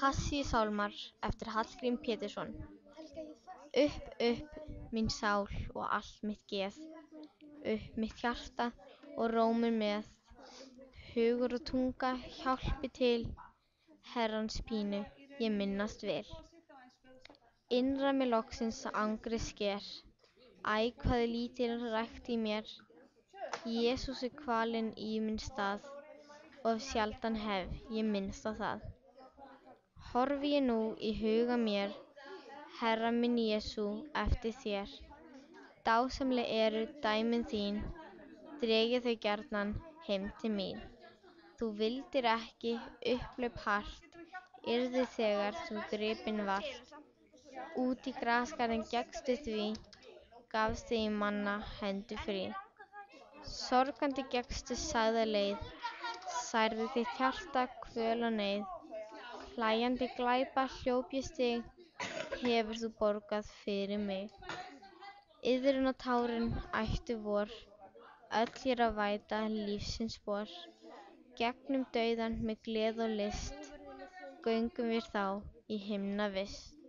Passíusálmar eftir Hallgrím Pétursson. Upp, mín sál og allt mitt geð, upp mitt hjarta og rómur með, hugur og tunga hjálpi til, Herrans pínu ég minnast vil. Innra mig loksins angrið sker, æ hvað er lítil rækt í mér, Jesús er kvalinn í minn stað, of sjaldan hef ég minnst á það. Horfi ég nú í huga mér, Herra minn Jesú, eftir þér. Dásamleg eru dæmin þín, dreg ég þau gjarnan heim til mín. Þú vildir ekki upphlaup hart, yrði þegar þú drepinn vart. Út í grasgarðinn gekkstu því, gafst þig í manna hendur frí. Sorgandi gekkstu sagða leið, særði þitt hjarta kvöl og neyð. Hlæjandi glæpa hljóp ég stig, hefur þú borgað fyrir mig. Iðrun og tárin ættu vor, öll hér að væta lífsins spor. Gegnum dauðann með gleði og list, göngum við þá í himna vist.